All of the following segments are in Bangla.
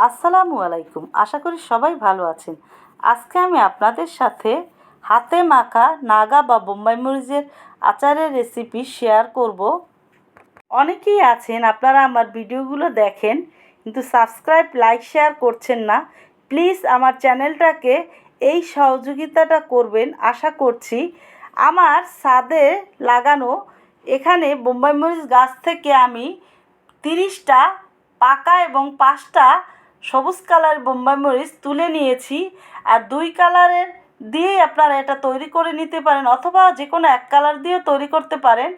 আসসালামু আলাইকুম। আশা করি সবাই ভালো আছেন। আজকে আমি আপনাদের সাথে হাতে মাখা নাগা বা বোম্বাই মরিচের আচারের রেসিপি শেয়ার করব। অনেকেই আছেন আপনারা আমার ভিডিওগুলো দেখেন কিন্তু সাবস্ক্রাইব লাইক শেয়ার করছেন না। প্লিজ আমার চ্যানেলটাকে এই সহযোগিতাটা করবেন আশা করছি। আমার ছাদে লাগানো এখানে বোম্বাই মরিচ গাছ থেকে আমি 30টা পাকা এবং 5টা সবুজ কালার বোম্বাই মরিচ তুলে নিয়েছি। আর 2 কালারের দিয়েই আপনারা এটা তৈরি করে নিতে পারেন অথবা যে কোনো এক কালার দিয়েও তৈরি করতে পারেন।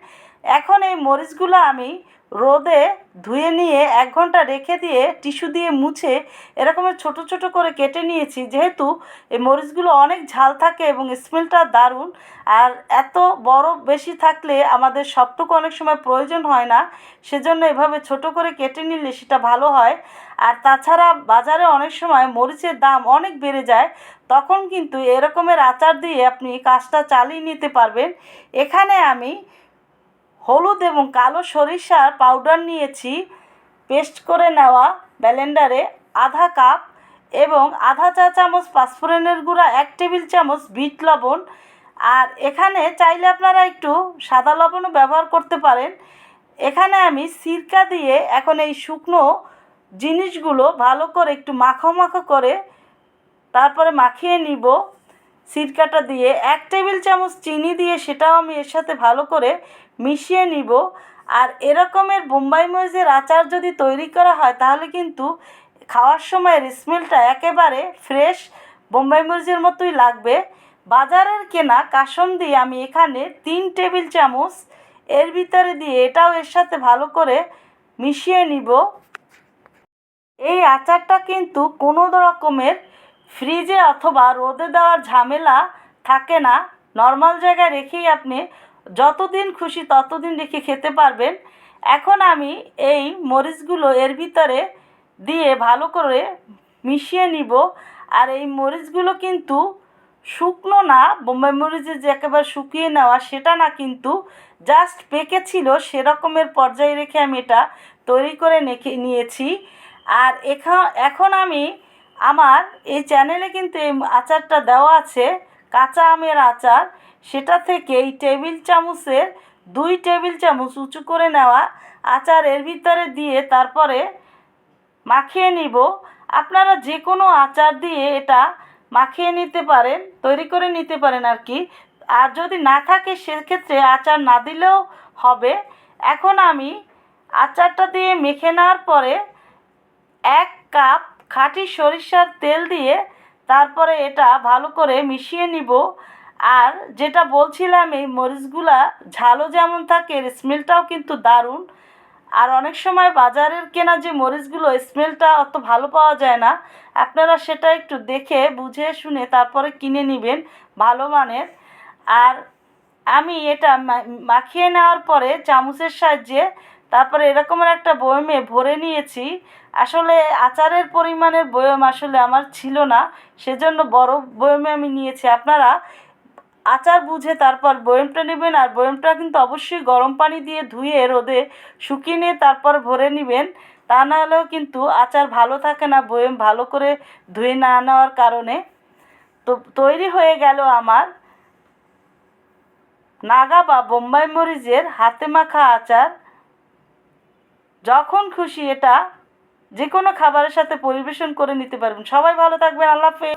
এখন এই মরিচগুলো আমি রোদে ধুয়ে নিয়ে 1 ঘন্টা রেখে দিয়ে টিস্যু দিয়ে মুছে এরকমের ছোট ছোট করে কেটে নিয়েছি, যেহেতু এই মরিচগুলো অনেক ঝাল থাকে এবং স্মেলটা দারুণ। আর এত বড় বেশি থাকলে আমাদের সবটুকু অনেক সময় প্রয়োজন হয় না, সেজন্য এভাবে ছোট করে কেটে নিলে সেটা ভালো হয়। আর তাছাড়া বাজারে অনেক সময় মরিচের দাম অনেক বেড়ে যায়, তখন কিন্তু এরকমের আচার দিয়ে আপনি কাজটা চালিয়ে নিতে পারবেন। এখানে আমি হলুদ এবং কালো সরিষার পাউডার নিয়েছি, পেস্ট করে নেওয়া ব্লেন্ডারে আধা কাপ, এবং আধা চা চামচ পাঁচফোড়নের গুঁড়া, 1 টেবিল চামচ বিট লবণ। আর এখানে চাইলে আপনারা একটু সাদা লবণও ব্যবহার করতে পারেন। এখানে আমি সিরকা দিয়ে এখন এই শুকনো জিনিসগুলো ভালো করে একটু মাখো মাখো করে তারপরে মাখিয়ে নিব সিরকাটা দিয়ে। 1 টেবিল চামচ চিনি দিয়ে সেটাও আমি এর সাথে ভালো করে মিশিয়ে নিব। আর এরকমের বোম্বাই মরিচের আচার যদি তৈরি করা হয় তাহলে কিন্তু খাওয়ার সময়ের স্মেলটা একেবারে ফ্রেশ বোম্বাই মরিচের মতোই লাগবে। বাজারের কেনা কাসুন্দি আমি এখানে 3 টেবিল চামচ এর ভিতরে দিয়ে এটাও এর সাথে ভালো করে মিশিয়ে নিব। এই আচারটা কিন্তু কোনো রকমের ফ্রিজে অথবা রোদে দেওয়ার ঝামেলা থাকে না। নর্মাল জায়গায় রেখেই আপনি যতদিন খুশি ততদিন রেখে খেতে পারবেন। এখন আমি এই মরিচগুলো এর ভিতরে দিয়ে ভালো করে মিশিয়ে নিব। আর এই মরিচগুলো কিন্তু শুকনো না, বোম্বাই মরিচের যে একেবারে শুকিয়ে নেওয়া সেটা না, কিন্তু জাস্ট পেকেছিল সেরকমের পর্যায়ে রেখে আমি এটা তৈরি করে নিয়েছি। আর এখন আমি আমার এই চ্যানেলে কিন্তু এই আচারটা দেওয়া আছে, কাঁচা আমের আচার, সেটা থেকে এই টেবিল চামচের 2 টেবিল চামচ উঁচু করে নেওয়া আচার এর ভিতরে দিয়ে তারপরে মাখিয়ে নিব। আপনারা যে কোনো আচার দিয়ে এটা মাখিয়ে নিতে পারেন, তৈরি করে নিতে পারেন আর কি। আর যদি না থাকে সেক্ষেত্রে আচার না দিলেও হবে। এখন আমি আচারটা দিয়ে মেখে নেওয়ার পরে 1 কাপ খাঁটি সরিষার তেল দিয়ে তারপরে এটা ভালো করে মিশিয়ে নিব। আর যেটা বলছিলাম, এই মরিচগুলা ঝালও যেমন থাকে এর স্মেলটাও কিন্তু দারুণ। আর অনেক সময় বাজারের কেনা যে মরিচগুলো স্মেলটা অত ভালো পাওয়া যায় না, আপনারা সেটা একটু দেখে বুঝে শুনে তারপরে কিনে নেবেন ভালো মানের। আর আমি এটা মাখিয়ে নেওয়ার পরে চামচের সাহায্যে তারপরে এরকমের একটা বয়মে ভরে নিয়েছি। আসলে আচারের পরিমাণের বয়ম আসলে আমার ছিল না, সেজন্য বড় বয়মে আমি নিয়েছি। আপনারা আচার বুঝে তারপর বয়মটা নেবেন। আর বয়মটা কিন্তু অবশ্যই গরম পানি দিয়ে ধুয়ে রোদে শুকিয়ে নিয়ে তারপর ভরে নেবেন, তা না হলেও কিন্তু আচার ভালো থাকে না বয়ম ভালো করে ধুয়ে না নেওয়ার কারণে। তো তৈরি হয়ে গেল আমার নাগা বা বোম্বাই মরিচের হাতে মাখা আচার। যখন খুশি এটা যে কোনো খাবারের সাথে পরিবেশন করে নিতে পারবেন। সবাই ভালো থাকবেন। আল্লাহ হাফেজ।